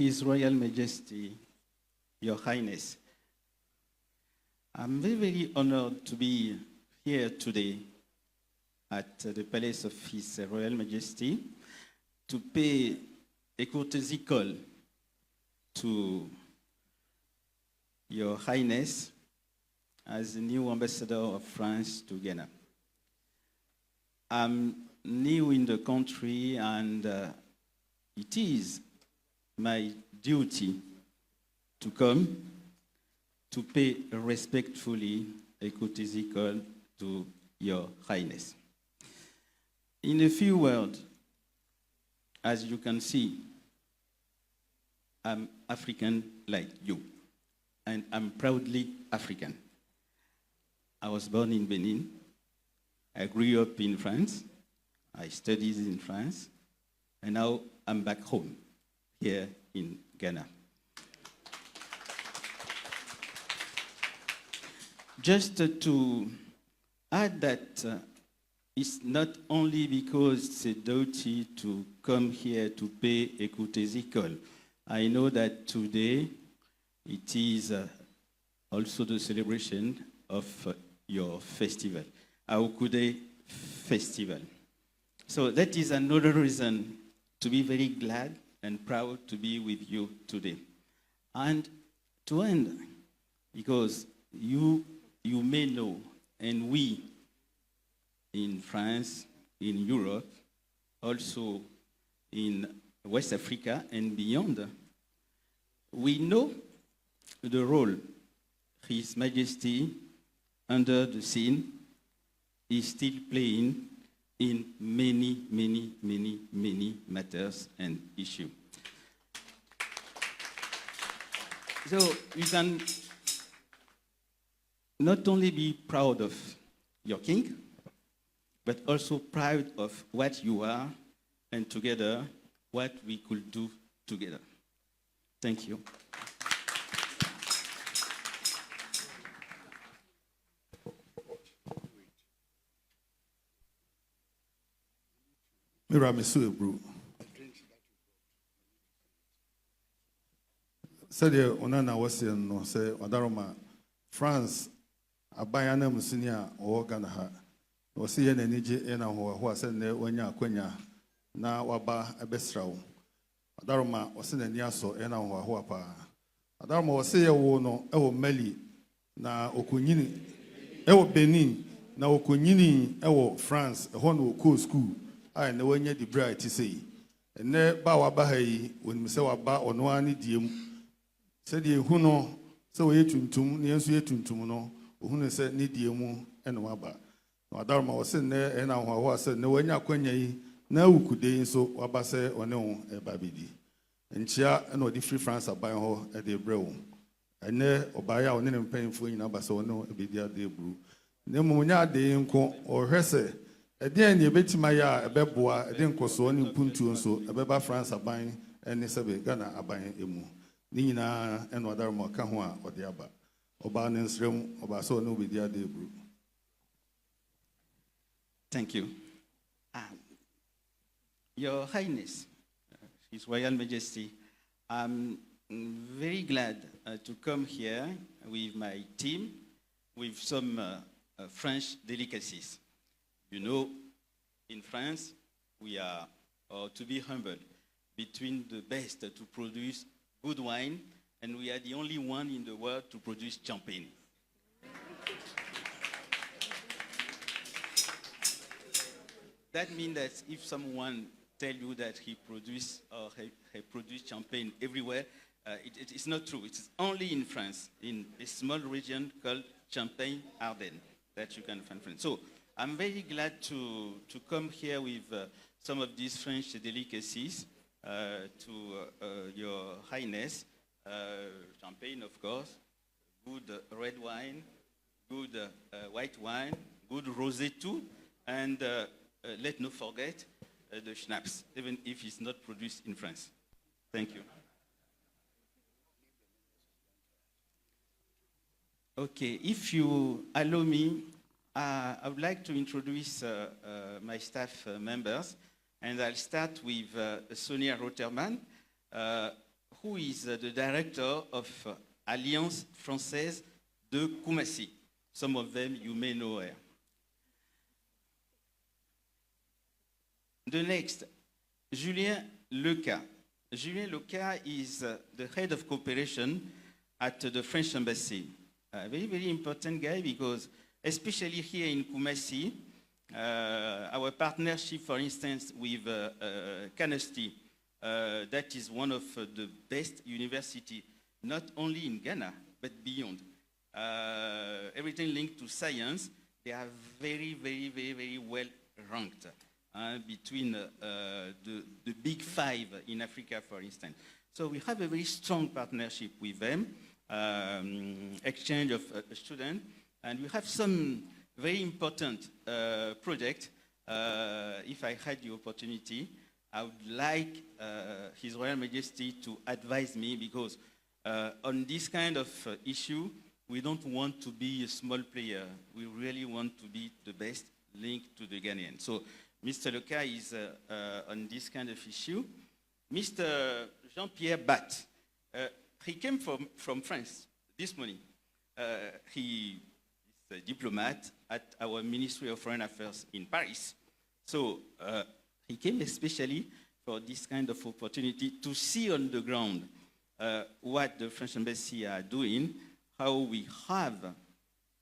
His Royal Majesty, Your Highness, I'm very, very honored to be here today at the Palace of His Royal Majesty to pay a courtesy call to Your Highness as the new ambassador of France to Ghana. I'm new in the country, and it is my duty to come to pay respectfully a courtesy call to Your Highness. In a few words, as you can see, I'm African like you, and I'm proudly African. I was born in Benin. I grew up in France. I studied in France, and now I'm back home, here in Ghana. Just to add that it's not only because it's a duty to come here to pay a courtesy call. I know that today it is also the celebration of your festival, Aokude Festival. So that is another reason to be very glad and proud to be with you today. And to end, because you may know, and we in France, in Europe, also in West Africa and beyond, we know the role His Majesty under the scene is still playing in many, many, many, many matters and issues. So you can not only be proud of your king, but also proud of what you are, and together, what we could do together. Thank you. Opemsuo bro. Said onana was no say Odaroma France abayana musinia o Ghana ha. Was ye na nije e na ho say ne onya akwanya na waba ebesrawo. Odaroma was na ni aso e na ho pa. Odaroma was ye wo no e wo Mali na okonyini e wo Benin na okonyini e wo France e ho no ko school. I know when you the bright to say, and ne ba wabahay when Mr. Waba or no one diem said ye who no so ye tuntum, near so ye tuntum, who said need diemu and waba. No, Dharma was in there, and I was said, no, when you quenya, no could they so wabase or no a babidi. And chia and what the free France are buying her at the brew. And there or buy our name paying for in Abaso no a bit de brew. Nemonia de inco or hesse. Again, you bet my ya a beboa, a den cosoni puntu so, a beba France are buying, and Nisabe Ghana are buying emu. Nina and Wadarma Kahua or the Abba. Obanens room, Obaso no with the other brew. Thank you. Your Highness, His Royal Majesty, I'm very glad to come here with my team with some French delicacies. You know, in France, we are, to be humble, between the best to produce good wine, and we are the only one in the world to produce champagne. That means that if someone tells you that he produces champagne everywhere, it's not true. It's only in France, in a small region called Champagne-Ardenne, that you can find France. So I'm very glad to come here with some of these French delicacies to Your Highness. Champagne, of course, good red wine, good white wine, good rosé too, and let's not forget the schnapps, even if it's not produced in France. Thank you. Okay, if you allow me, I would like to introduce my staff members, and I'll start with Sonia Rotterman, who is the director of Alliance Française de Koumassi. Some of them you may know her. The next, Julien Leca. Julien Leca is the head of cooperation at the French embassy. A very, very important guy because, especially here in Koumassi, our partnership, for instance, with Canesti, that is one of the best universities, not only in Ghana, but beyond. Everything linked to science, they are very, very, very, very well ranked between the big five in Africa, for instance. So we have a very strong partnership with them, exchange of students, and we have some very important project. If I had the opportunity, I would like His Royal Majesty to advise me because on this kind of issue, we don't want to be a small player. We really want to be the best linked to the Ghanaian. So Mr. Leca is on this kind of issue. Mr. Jean-Pierre Bat, he came from France this morning. He is a diplomat at our Ministry of Foreign Affairs in Paris. So he came especially for this kind of opportunity to see on the ground what the French embassy are doing, how we have,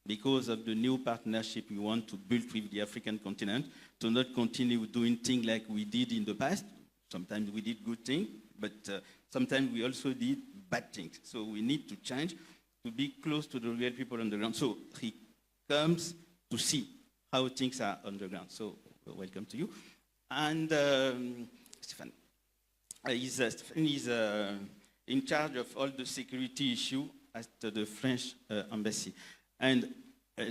because of the new partnership we want to build with the African continent, to not continue doing things like we did in the past. Sometimes we did good things, but sometimes we also did bad things. So we need to change to be close to the real people on the ground. So he comes to see how things are on the ground. So welcome to you. And Stephen is in charge of all the security issue at the French embassy. And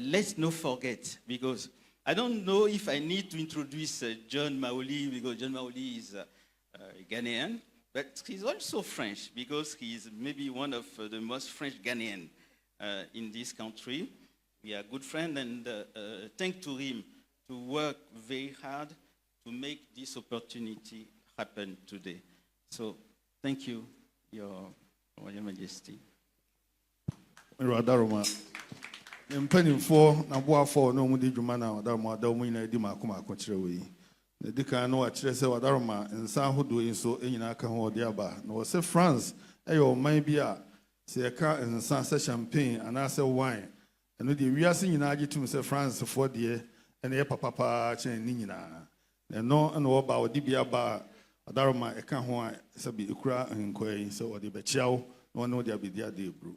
let's not forget, because I don't know if I need to introduce John Maoli, because John Maoli is Ghanaian, but he's also French, because he is maybe one of the most French Ghanaian in this country. We are good friends, and thanks to him to work very hard to make this opportunity happen today. So thank you, Your Royal Majesty. Mpanimfoɔ na boafoɔ na ɔmo di dwuma na wadaroma ada ɔmo nyinaa di maako maako kyerɛ wɔ yi na di kan no wakyerɛ sɛ wadaroma nsa ahodoɔ yi nso nyinaa ka ho ɔde aba na wɔsɛ France ɛyɛ ɔman bi a sɛ yɛka nsa sɛ champagne anaasɛ wine ɛno deɛ wiase nyinaa gye tum sɛ Francefoɔ deɛ ɛna yɛ papapaa kyɛn ne nyinaa na ɛno ɛna wɔba ɔde bi aba a wadaroma ɛka ho a sɛ bi ekura nkɔɛ yi sɛ ɔde bɛkyia wo na ɔne ɔde abɛdi ade eburu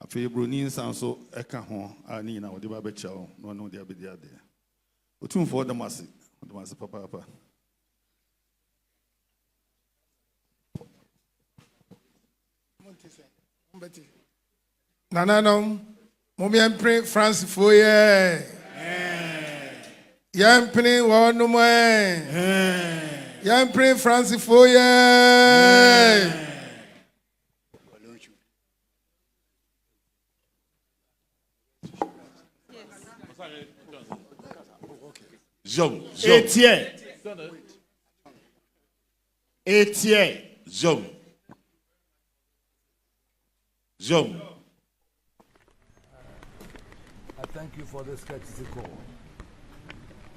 afei broni nsa nso ɛka ho a ne nyinaa wɔde ba bɛkyia wo na ɔne ɔde abɛdi ade otumfoɔ dɛm ase papaapa nananom momiɛmpere Francefoɔ yɛ yɛmpere wɔnom yɛmpere Francefoɔ yɛ Etienne. Zoom. I thank you for this courtesy call.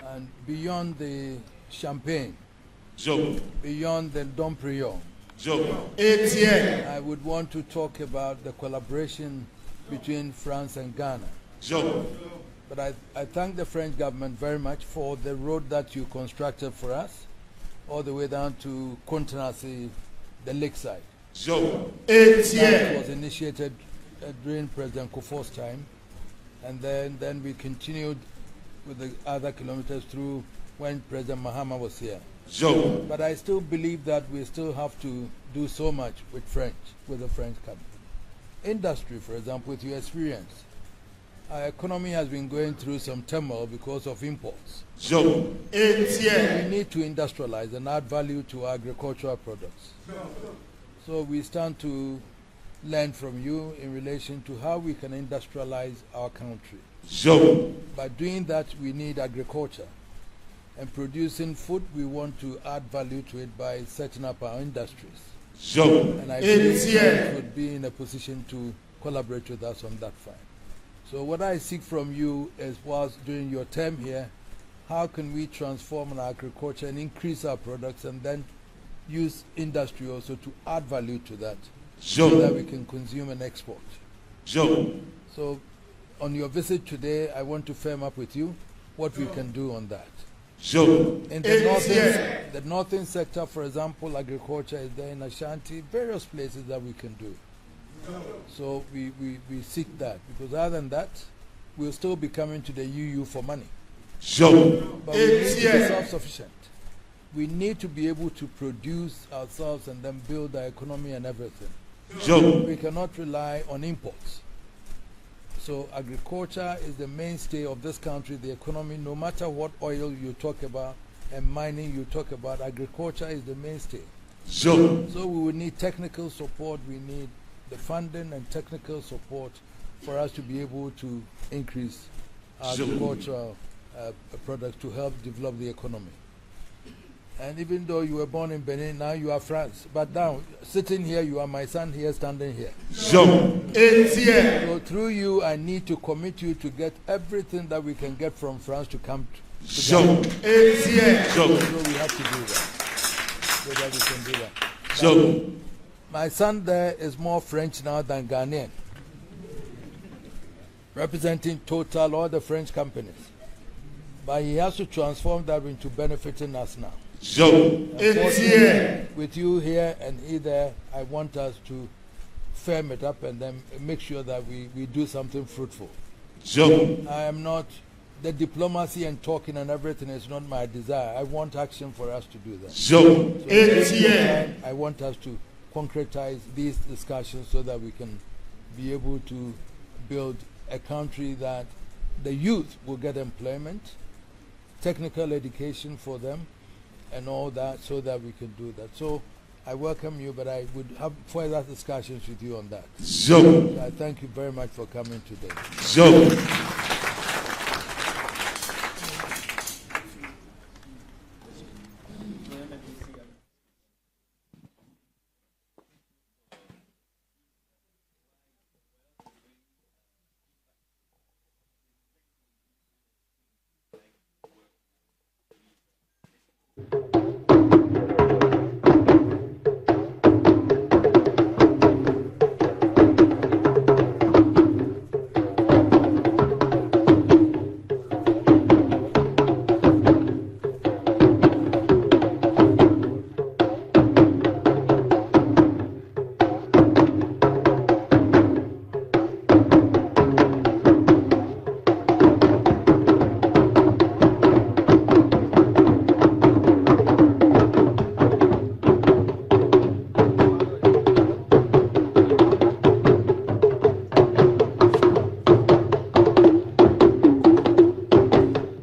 And beyond the champagne, beyond the Dom Perignon, Etienne. I would want to talk about the collaboration between France and Ghana. But I thank the French government very much for the road that you constructed for us, all the way down to Kontenassi, the lakeside. That was initiated during President Kufuor's time, and then we continued with the other kilometers through when President Mahama was here. But I still believe that we still have to do so much with the French government. Industry, for example, with your experience, our economy has been going through some turmoil because of imports. We need to industrialize and add value to our agricultural products. So we stand to learn from you in relation to how we can industrialize our country. By doing that, we need agriculture. And producing food, we want to add value to it by setting up our industries. And I believe France would be in a position to collaborate with us on that front. So what I seek from you is, whilst during your term here, how can we transform our agriculture and increase our products, and then use industry also to add value to that, so that we can consume and export. So on your visit today, I want to firm up with you what we can do on that. In the northern sector, for example, agriculture is there in Ashanti, various places that we can do. So we seek that, because other than that, we'll still be coming to the UU for money. But we need to be self-sufficient. We need to be able to produce ourselves and then build our economy and everything. We cannot rely on imports. So agriculture is the mainstay of this country, the economy. No matter what oil you talk about and mining you talk about, agriculture is the mainstay. So we will need technical support. We need the funding and technical support for us to be able to increase our agricultural products to help develop the economy. And even though you were born in Benin, now you are France. But now, sitting here, you are my son here, standing here. So through you, I need to commit you to get everything that we can get from France to come to Ghana. So we have to do that, so that we can do that. My son there is more French now than Ghanaian, representing Total, all the French companies. But he has to transform that into benefiting us now. With you here and either, I want us to firm it up and then make sure that we do something fruitful. I am not, the diplomacy and talking and everything is not my desire. I want action for us to do that. So I want us to concretize these discussions so that we can be able to build a country that the youth will get employment, technical education for them, and all that, so that we can do that. So I welcome you, but I would have further discussions with you on that. So I thank you very much for coming today.